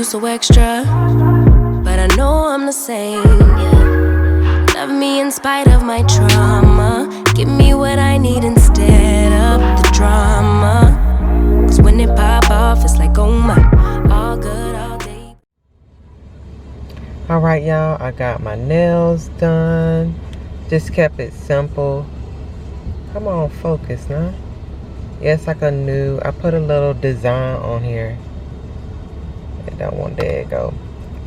so extra, but I know I'm the same, yeah. Love me in spite of my trauma. Give me what I need instead of the drama. Cause when it pop off, it's like, oh my, all good all day. Alright, y'all, I got my nails done. Just kept it simple. Come on, focus now. Yes, like a new, I put a little design on here. That one, there you go.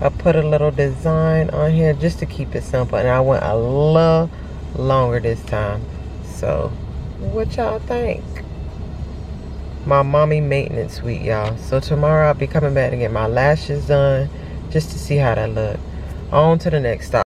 I put a little design on here just to keep it simple. And I went a little longer this time. So, what y'all think? My mommy maintenance week, y'all. So tomorrow I'll be coming back to get my lashes done just to see how that look. On to the next stop.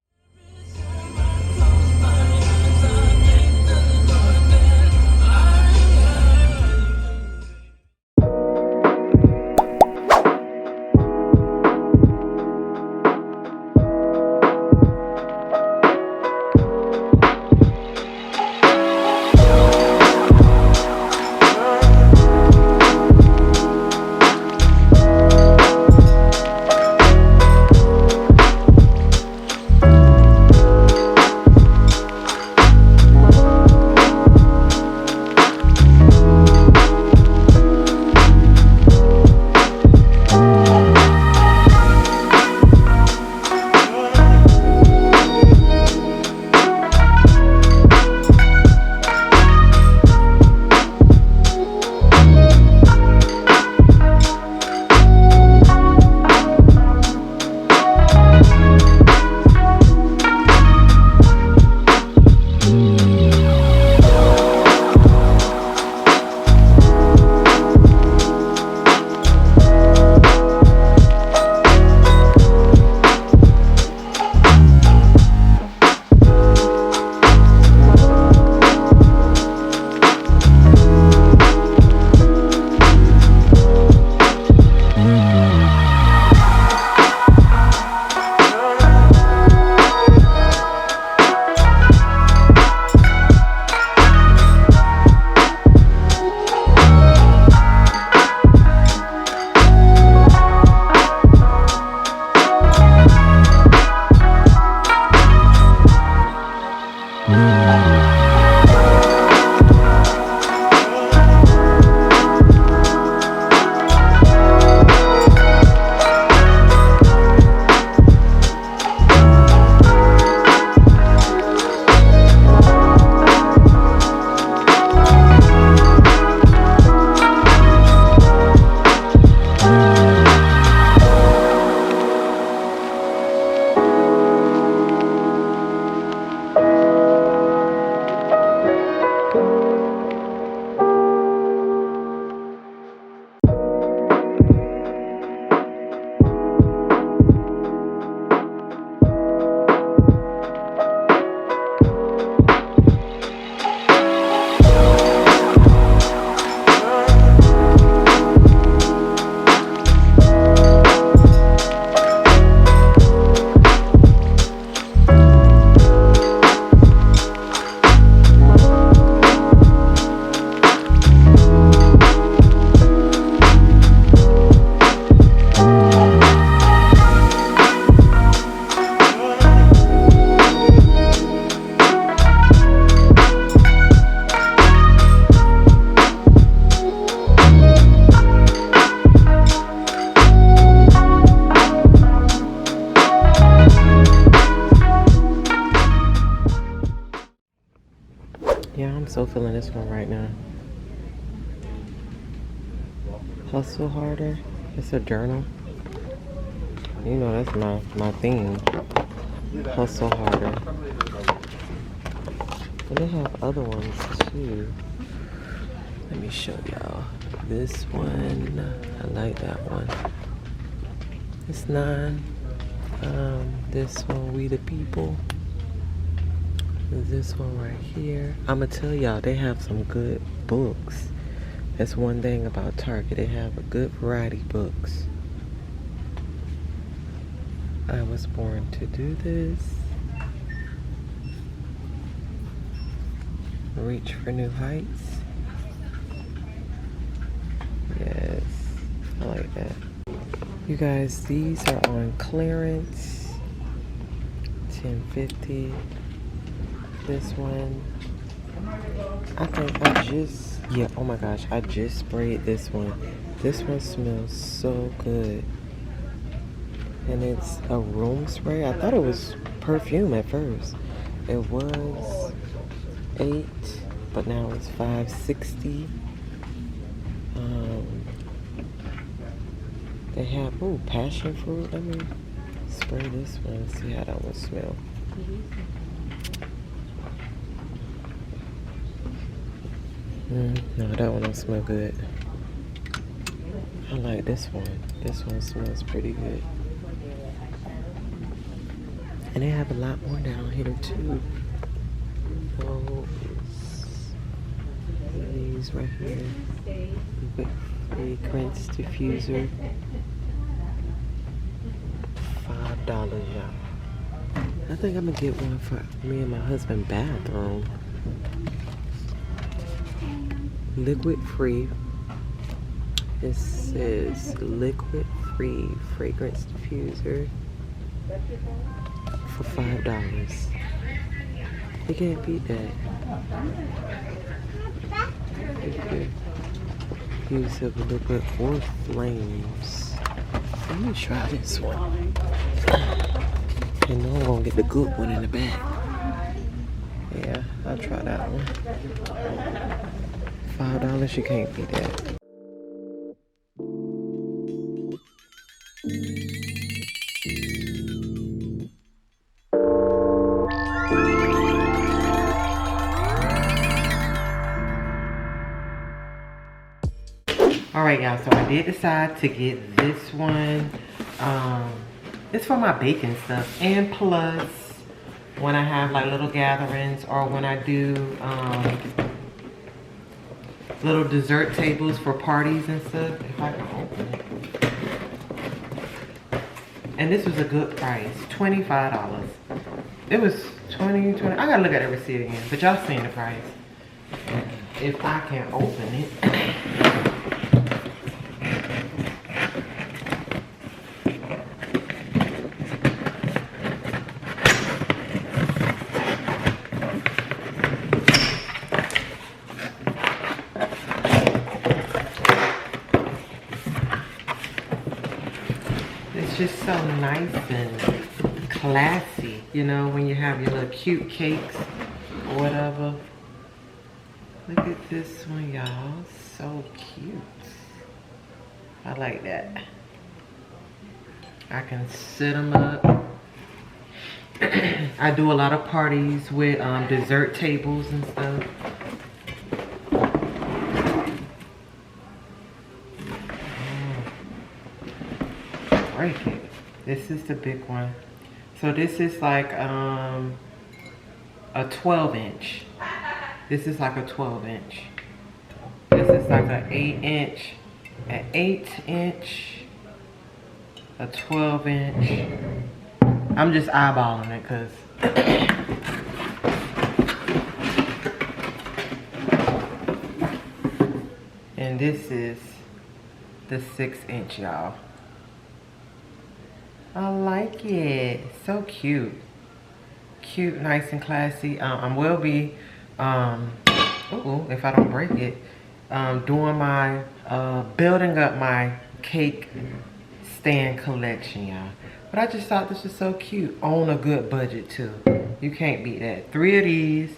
Yeah, I'm so feeling this one right now. Hustle harder. It's a journal. You know, that's my theme. Hustle harder. But they have other ones too. Let me show y'all. This one, I like that one. It's 9. This one, We the People. This one right here. I'ma tell y'all, they have some good books. That's one thing about Target. They have a good variety of books. I was born to do this. Reach for new heights. Yes, I like that. You guys, these are on clearance. $10.50. This one, I think I just, yeah, oh my gosh, I just sprayed this one. This one smells so good. And it's a room spray. I thought it was perfume at first. It was $8, but now it's $5.60. They have, ooh, passion fruit. Let me spray this one and see how that one smells. No, that one don't smell good. I like this one. This one smells pretty good. And they have a lot more down here too. These right here. With fragrance diffuser. $5, y'all. I think I'm gonna get one for me and my husband's bathroom. Liquid free. It says liquid free fragrance diffuser for $5. You can't beat that. Use of liquid or flames. Let me try this one. I know I'm gonna get the good one in the back. Yeah, I'll try that one. $5, you can't beat that. Alright y'all, so I did decide to get this one. It's for my baking stuff, and plus when I have like little gatherings or when I do little dessert tables for parties and stuff, if I can open it. And this was a good price, $25. It was $20. I gotta look at the receipt again, but y'all seen the price. If I can open it. Just so nice and classy, you know, when you have your little cute cakes or whatever. Look at this one, y'all. So cute. I like that. I can set them up. I do a lot of parties with dessert tables and stuff. Break it. This is the big one. So this is like a 12-inch. This is like a 12-inch. This is like an 8-inch, an 8-inch, a 12-inch. I'm just eyeballing it because and this is the 6-inch, y'all. I like it. So cute. Cute, nice and classy. I will be, if I don't break it, doing my, building up my cake stand collection, y'all. But I just thought this was so cute. On a good budget, too. You can't beat that. 3 of these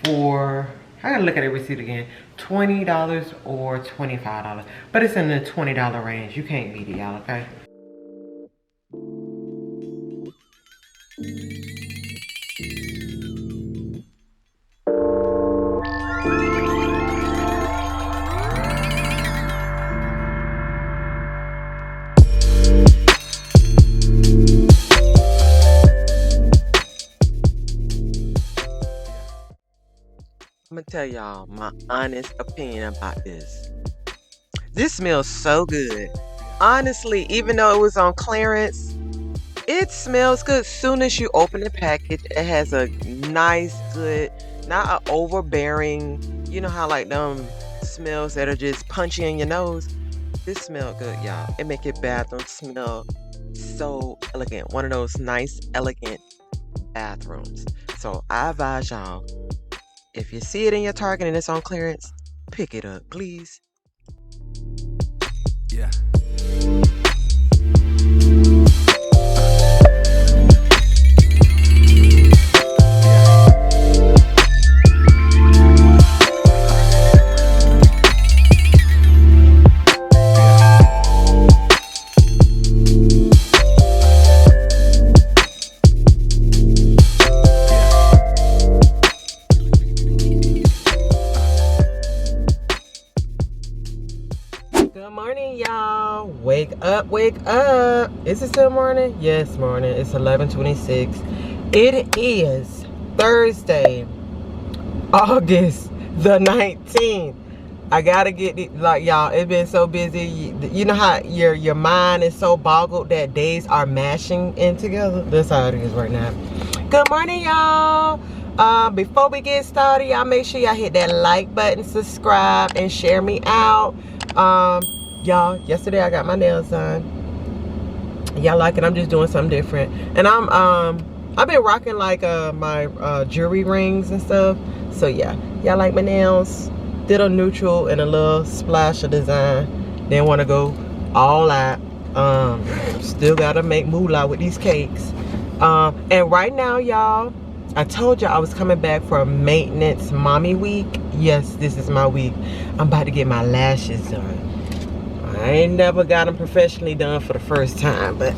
for, I gotta look at the receipt again, $20 or $25. But it's in the $20 range. You can't beat it, y'all, okay? I'm gonna tell y'all my honest opinion about this. This smells so good. Honestly, even though it was on clearance, it smells good. Soon as you open the package, it has a nice, good, not an overbearing, you know how like them smells that are just punchy in your nose. This smells good, y'all. It make your bathroom smell so elegant. One of those nice, elegant bathrooms. So I advise y'all, if you see it in your Target and it's on clearance, pick it up, please. Yeah. Good morning, y'all. Wake up, wake up. Is it still morning? Yes, morning. It's 11:26. It is Thursday, August the 19th. I gotta get it, like, y'all, it's been so busy. You know how your mind is so boggled that days are mashing in together? That's how it is right now. Good morning, y'all. Before we get started, y'all make sure y'all hit that like button, subscribe, and share me out. Y'all, yesterday I got my nails done. Y'all like it? I'm just doing something different. And I've been rocking like my jewelry rings and stuff. So yeah, y'all like my nails? Did a neutral and a little splash of design. Didn't want to go all out. Still gotta make moolah with these cakes. And right now, y'all, I told y'all I was coming back for a maintenance mommy week. Yes, this is my week. I'm about to get my lashes done. I ain't never got them professionally done for the first time, but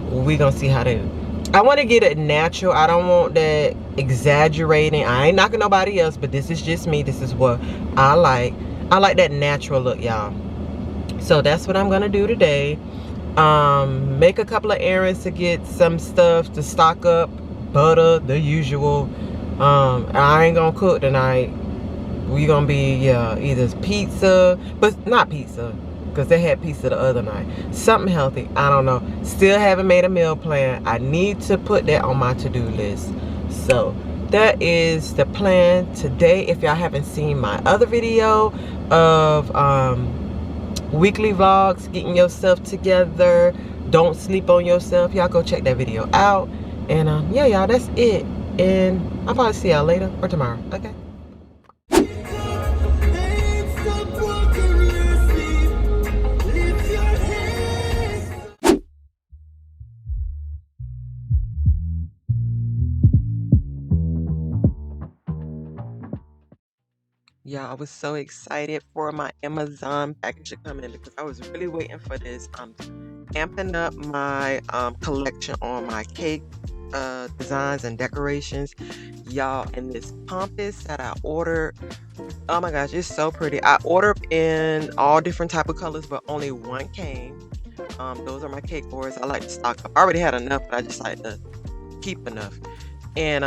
we gonna see how they do. I want to get it natural. I don't want that exaggerating. I ain't knocking nobody else, but this is just me. This is what I like. I like that natural look, y'all. So that's what I'm gonna do today. Make a couple of errands to get some stuff to stock up. Butter, the usual. I ain't gonna cook tonight. We gonna be either pizza, but not pizza, because they had pizza the other night. Something healthy, I don't know. Still haven't made a meal plan. I need to put that on my to-do list. So that is the plan today. If y'all haven't seen my other video of weekly vlogs, getting yourself together, don't sleep on yourself, y'all go check that video out. And yeah, y'all, that's it. And I'll probably see y'all later or tomorrow. Okay. Yeah, I was so excited for my Amazon package to come in because I was really waiting for this. I'm amping up my collection on my cake designs and decorations, y'all. And this pampas that I ordered, oh my gosh, it's so pretty. I ordered in all different type of colors, but only one came. Those are my cake boards. I like to stock up. I already had enough, but I just like to keep enough. And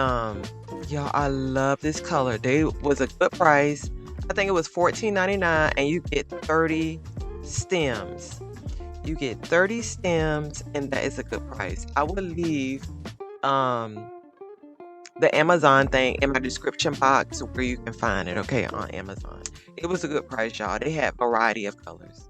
y'all, I love this color. They was a good price. I think it was $14.99, and you get 30 stems. You get 30 stems, and that is a good price. I will leave the Amazon thing in my description box where you can find it, okay, on Amazon. It was a good price, y'all. They had a variety of colors.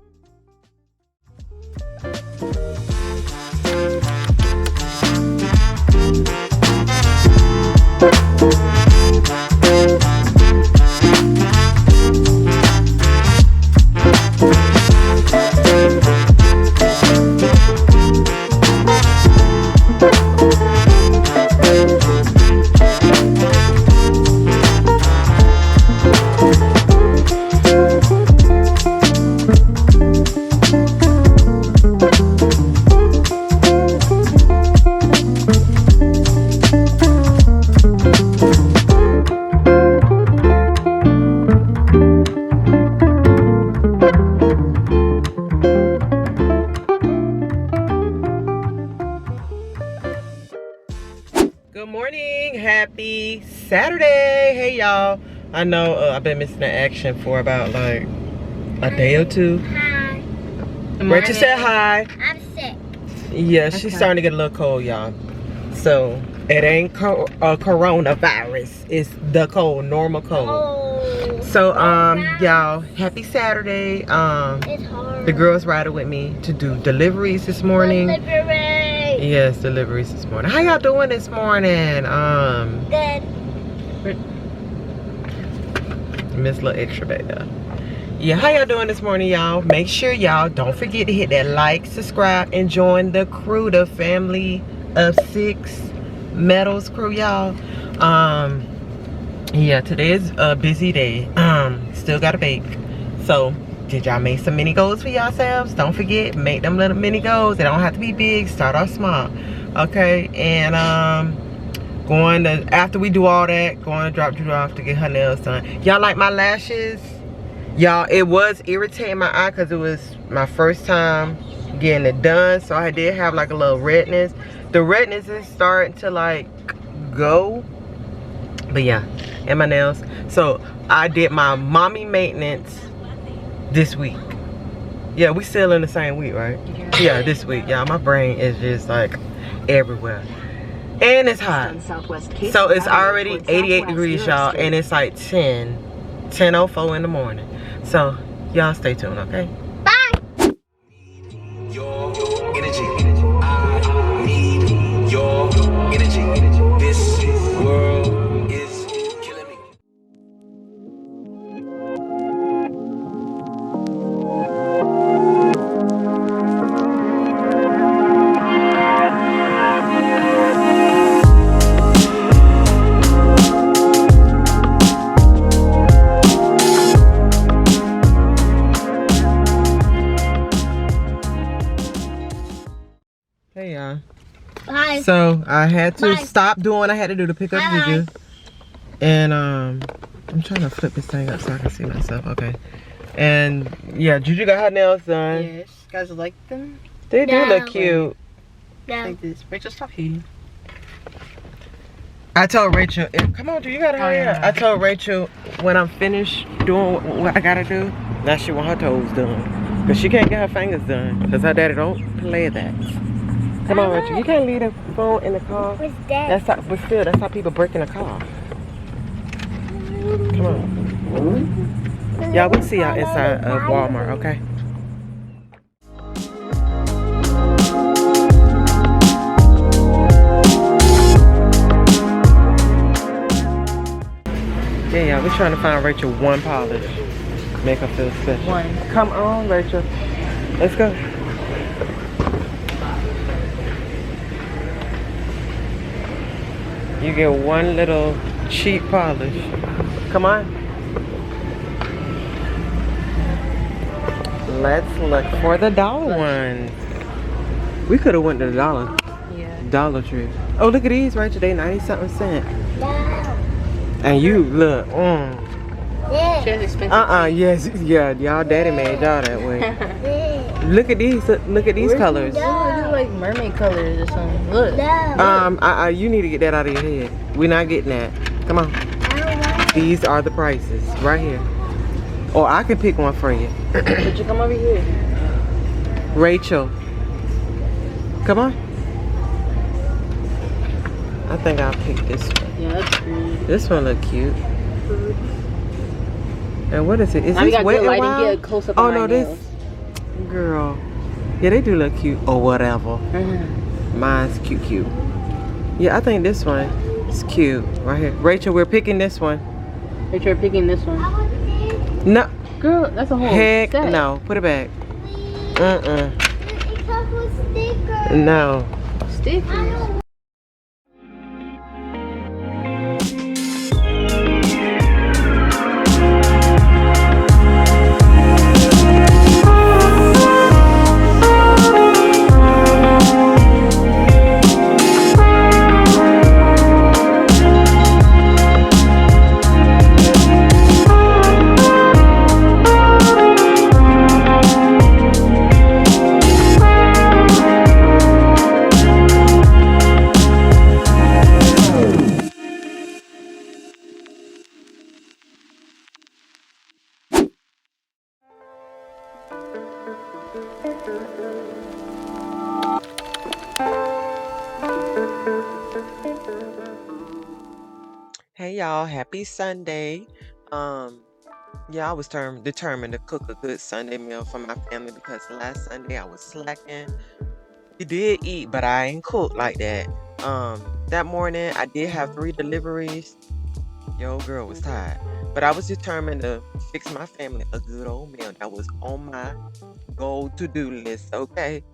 Good morning, happy Saturday. Hey y'all, I know I've been missing the action for about like a day or two. Hi. Rachel said hi. I'm sick. Yeah, she's starting to get a little cold, y'all. So it ain't coronavirus, it's the cold, normal cold. Oh. So y'all, happy Saturday. It's hard. The girls riding with me to do deliveries this morning. Delivery. Yes, deliveries this morning. How y'all doing this morning? Good. Miss Little Extra back there. Yeah, how y'all doing this morning, y'all? Make sure y'all don't forget to hit that like, subscribe, and join the crew, the family of 6 Metals crew, y'all. Yeah, today is a busy day. Still gotta bake. So, did y'all make some mini goals for yourselves? Don't forget, make them little mini goals. They don't have to be big. Start off small. Okay, and going to, after we do all that, going to drop Drew off to get her nails done. Y'all like my lashes? Y'all, it was irritating my eye because it was my first time getting it done. So I did have like a little redness. The redness is starting to like go. But yeah, and my nails. So I did my mommy maintenance this week. Yeah, we still in the same week, right? Yeah, this week. Yeah, my brain is just like everywhere. And it's hot. So it's already 88 degrees, y'all. And it's like 10:04 in the morning. So y'all stay tuned, okay? Bye. Your energy. I need your energy. This world is killing me. Hey y'all. Bye. So I had to Bye. stop doing what I had to do to pick up Bye. Juju. And I'm trying to flip this thing up so I can see myself. Okay. And yeah, Juju got her nails done. Yes, you guys like them? They do No. look cute. No. Like this. Rachel, stop hating. I told Rachel, come on, Juju, you gotta hurry up. yeah. I told Rachel when I'm finished doing what I gotta do, now she want her toes done. Cause she can't get her fingers done. Cause her daddy don't play that. Come on, Rachel, you can't leave the phone in the car. What's that? That's how, but still, that's how people break in a car. Come on. Y'all, we'll see y'all inside of Walmart, okay? Yeah, yeah, we're trying to find Rachel one polish. Make her feel special. One. Come on, Rachel. Let's go. You get one little cheap polish. Come on. Let's look for the dollar ones. We could have went to the Dollar Tree. Oh, look at these, Rachel. They 90-something cents. No. And you look, Yeah. She has expensive. yes, yeah, y'all daddy made y'all that way. Yeah. Look at these colors. They look like mermaid colors or something. Look. No. You need to get that out of your head. We're not getting that. Come on. I don't want These are the prices right here. Or I can pick one for you. Did you come over here? Rachel. Come on. I think I'll pick this one. Yeah, that's pretty. This one look cute. And what is it? Is Now we this got Wet good n lighting. Wild? Get a close up Oh on no, my this nails. girl. Yeah, they do look cute. Or whatever. Mhm. Mine's cute. Yeah, I think this one is cute. Right here. Rachel, we're picking this one. Rachel, you're picking this one. this. No. Girl, that's a whole Heck set. no. Put it back. Please. Uh-uh. It comes with stickers. No. Stickers. Hey y'all, happy Sunday. Yeah, I was determined to cook a good Sunday meal for my family because last Sunday I was slacking. We did eat, but I ain't cooked like that. That morning I did have 3 deliveries. Yo, girl was tired. But I was determined to fix my family a good old meal. That was on my goal to-do list, okay?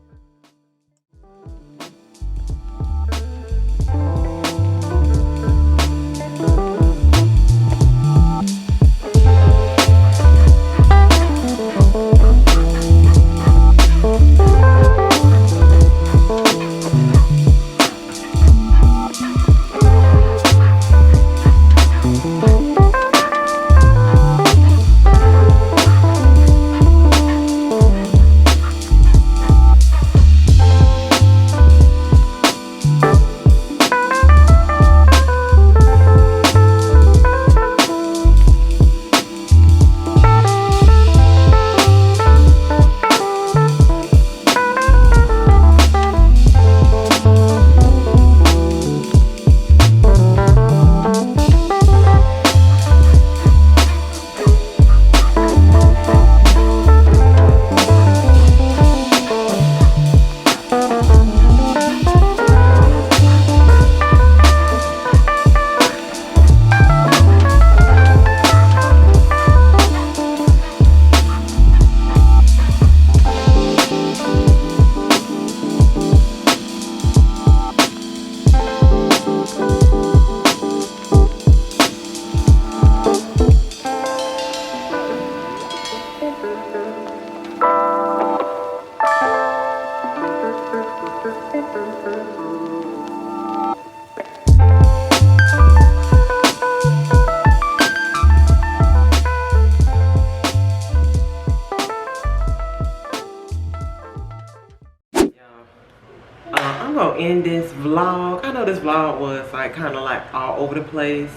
I'm gonna end this vlog. I know this vlog was like kind of like all over the place,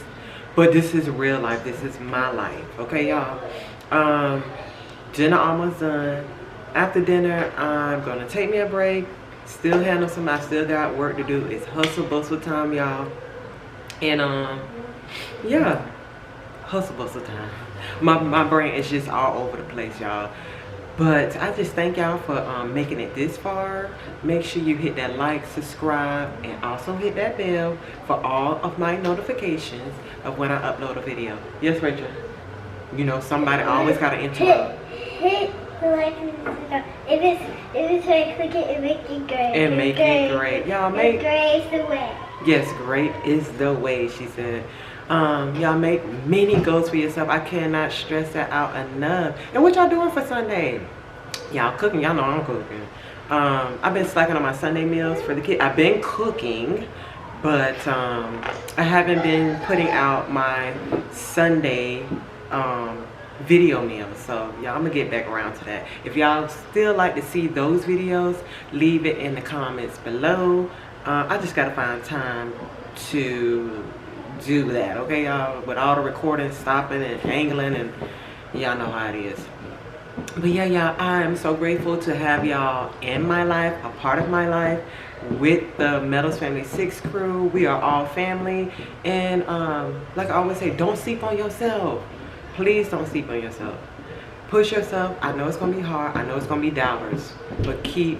but this is real life. This is my life, okay, y'all? Dinner almost done. After dinner, I'm gonna take me a break, still handle some. I still got work to do. It's hustle bustle time, y'all. And yeah, hustle bustle time. My brain is just all over the place, y'all. But I just thank y'all for making it this far. Make sure you hit that like, subscribe, and also hit that bell for all of my notifications of when I upload a video. Yes, Rachel? You know, somebody always got to interrupt. Hit the like and subscribe. If it's right, click it and make it great. And make it great. Y'all make... Great is the way. Yes, great is the way, she said. Y'all make many goals for yourself. I cannot stress that out enough. And what y'all doing for Sunday? Y'all cooking. Y'all know I'm cooking. I've been slacking on my Sunday meals for the kids. I've been cooking, but I haven't been putting out my Sunday video meals. So y'all, I'm gonna get back around to that. If y'all still like to see those videos, leave it in the comments below. I just gotta find time to do that, okay, y'all? With all the recording stopping and angling, and y'all know how it is. But yeah, y'all, I am so grateful to have y'all in my life, a part of my life, with the Meadows Family 6 crew. We are all family. And like I always say, don't sleep on yourself. Please don't sleep on yourself. Push yourself. I know it's gonna be hard. I know it's gonna be doubters, but keep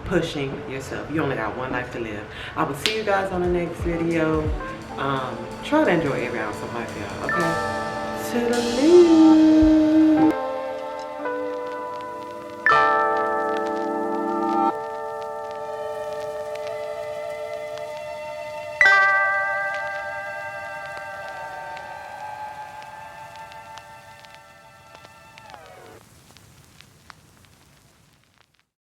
pushing yourself. You only got one life to live. I will see you guys on the next video. Try to enjoy every ounce of life, y'all, okay? Toodaloo.